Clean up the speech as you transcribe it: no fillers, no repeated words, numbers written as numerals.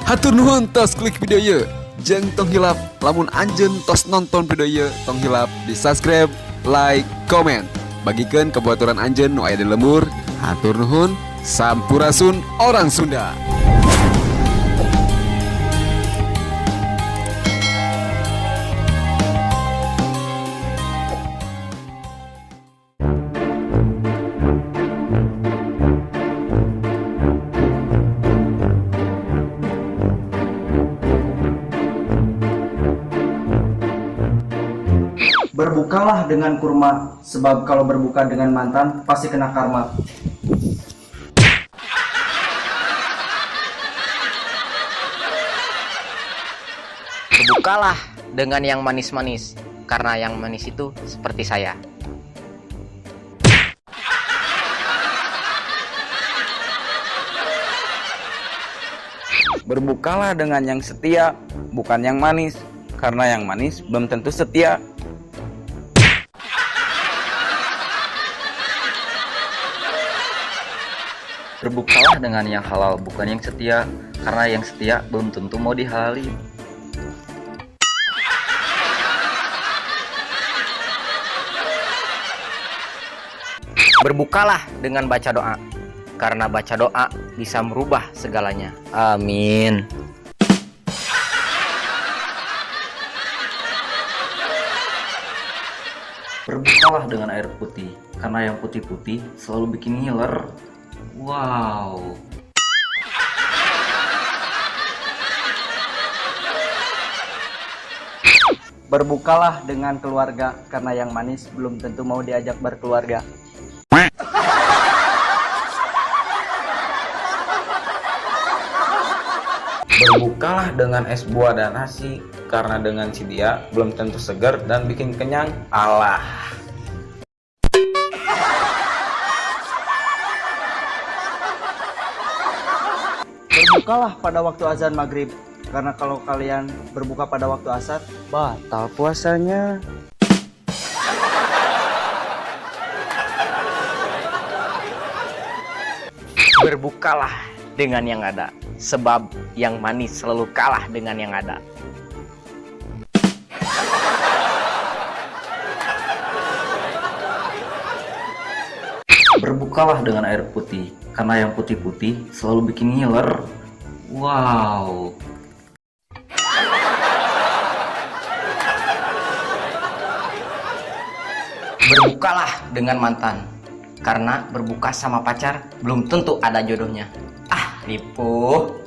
Hatur nuhun tos klik video ye. Jeng tong hilap lamun anjeun tos nonton video ye tong hilap di subscribe, like, comment. Bagikan kebuaturan anjeun nu aya di lembur. Hatur nuhun, sampurasun orang Sunda. Berbukalah dengan kurma, sebab kalau berbuka dengan mantan pasti kena karma. Berbukalah dengan yang manis-manis, karena yang manis itu seperti saya. Berbukalah dengan yang setia, bukan yang manis, karena yang manis belum tentu setia. Berbukalah dengan yang halal, bukan yang setia, karena yang setia belum tentu mau dihalali. Berbukalah dengan baca doa, karena baca doa bisa merubah segalanya. Amin. Berbukalah dengan air putih, karena yang putih-putih selalu bikin ngiler. Wow. Berbukalah dengan keluarga, karena yang manis belum tentu mau diajak berkeluarga. Berbukalah dengan es buah dan nasi, karena dengan si dia belum tentu segar dan bikin kenyang. Allah. Berbukalah pada waktu azan maghrib, karena kalau kalian berbuka pada waktu asar, batal puasanya. Berbukalah dengan yang ada, sebab yang manis selalu kalah dengan yang ada. Berbukalah dengan air putih, karena yang putih-putih selalu bikin ngiler. Wow. Berbukalah dengan mantan, karena berbuka sama pacar belum tentu ada jodohnya. Ah, ripuh.